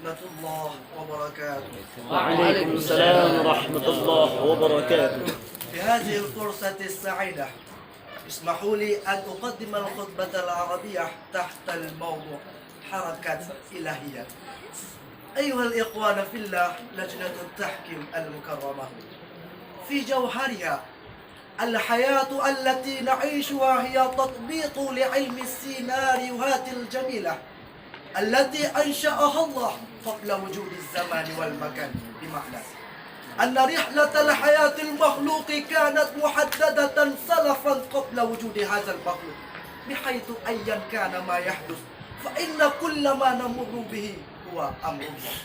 ورحمة الله وبركاته. وعليكم السلام ورحمة الله وبركاته. في هذه الفرصة السعيدة اسمحوا لي أن أقدم الخطبة العربية تحت الموضوع حركة إلهية. أيها الإخوان في الله، لجنة التحكيم المكرمة، في جوهرها الحياة التي نعيشها هي تطبيق لعلم السيناريوهات الجميلة التي أنشأها الله قبل وجود الزمان والمكان، بمعنى أن رحلة الحياة المخلوق كانت محددة سلفا قبل وجود هذا المخلوق، بحيث أيا كان ما يحدث فإن كل ما نمر به هو أمر الله.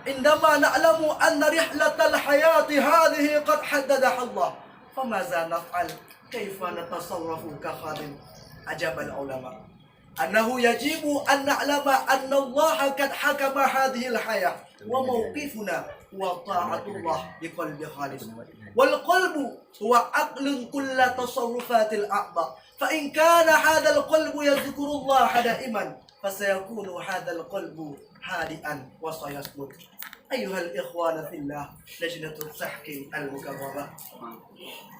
عندما نعلم أن رحلة الحياة هذه قد حددها الله، فماذا نفعل؟ كيف نتصرف كخادم؟ أجاب العلماء أنه يجب أن نعلم أن الله قد حكم هذه الحياة، وموقفنا هو طاعة الله بقلب خالص، والقلب هو عقل كل تصرفات الأعضاء، فإن كان هذا القلب يذكر الله دائما فسيكون هذا القلب هادئا وسيصمت. أيها الإخوان في الله، لجنة التحكيم المكرمة،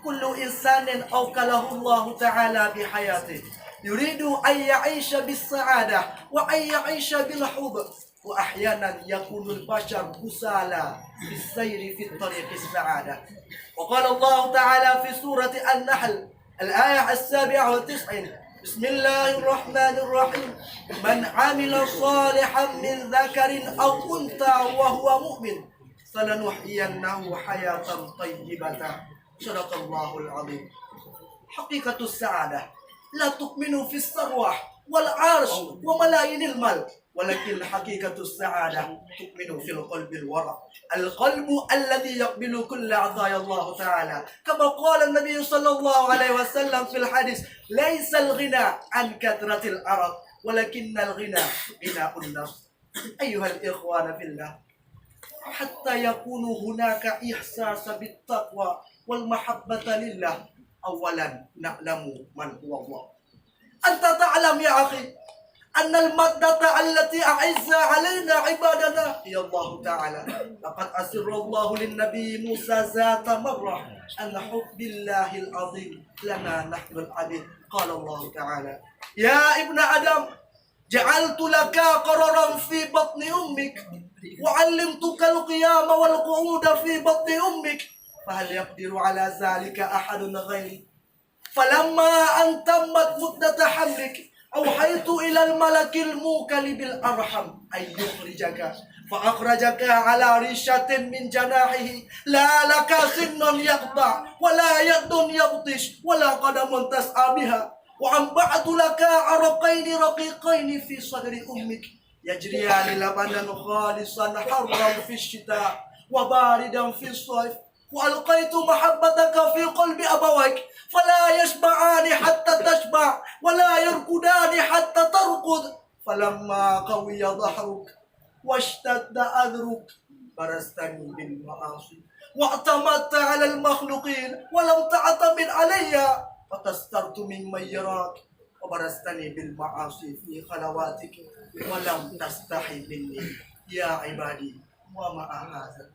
كل إنسان أوكله الله تعالى بحياته يريد أن يعيش بالسعادة وأن يعيش بالحب، وأحيانا يكون البشر كسالى في السير في الطريق السعادة. وقال الله تعالى في سورة النحل الآية 97: بسم الله الرحمن الرحيم: من عمل صالحا من ذكر أو أنثى وهو مؤمن فلنحيينه حياة طيبة. صدق الله العظيم. حقيقة السعادة لا تؤمن في الثروة والعرش وملايين المال، ولكن حقيقة السعادة تؤمن في القلب الورع، القلب الذي يقبل كل عطايا الله تعالى، كما قال النبي صلى الله عليه وسلم في الحديث: ليس الغنى عن كثرة العرق ولكن الغنى غنى النفس. أيها الإخوان في الله، حتى يكون هناك إحساس بالتقوى والمحبة لله، أولا نعلم من هو الله. أنت تعلم يا أخي أن المادة التي أعز علينا عبادنا هي الله تعالى. لقد أسر الله للنبي موسى ذات مرة أن حب الله العظيم لنا نحن العبيد. قال الله تعالى: يا ابن آدم جعلت لك قرارا في بطن أمك وعلمتك القيام والقعود في بطن أمك، فهل يقدر على ذلك أحد غيري؟ فلما أن تمت مدة حملك أوحيت إلى الملك الموكل بالأرحم أن يخرجك، فأخرجك على ريشة من جناحه، لا لك سن يقطع ولا يد يبطش ولا قدم تسعى بها، وأنبعت لك عرقين رقيقين في صدر أمك يجريان لبنا خالصا حرا في الشتاء وباردا في الصيف، وألقيت محبتك في قلب أبويك فلا يشبعان حتى تشبع ولا يرقدان حتى ترقد، فلما قوي ظهرك واشتد أذرك برزتني بالمعاصي واعتمدت على المخلوقين ولم تعتمد علي، فتسترت ممن يراك وبرزتني بالمعاصي في خلواتك ولم تستحي مني. يا عبادي ومع هذا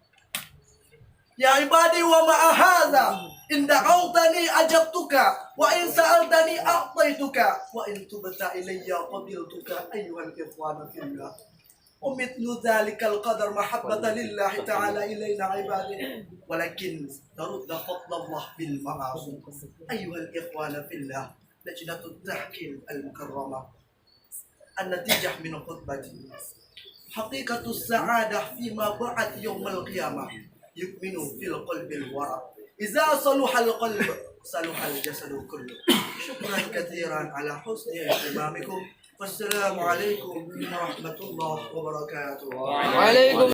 يا عبادي ومع هذا إن دعوتني أجبتك، وإن سألتني أعطيتك، وإن تبت إلي قبلتك. أيها الإخوان في الله، ومثل ذلك القدر محبة لله تعالى إلينا عباده، ولكن نرد فضل الله بالمعاصي. أيها الإخوان في الله، لجنة التحكيم المكرمة، النتيجة من خطبتي حقيقة السعادة فيما بعد يوم القيامة يؤمن في القلب الورع. إذا صلح القلب صلح الجسد كله. شكرا كثيرا على حسن اهتمامكم، والسلام عليكم ورحمة الله وبركاته. وعليكم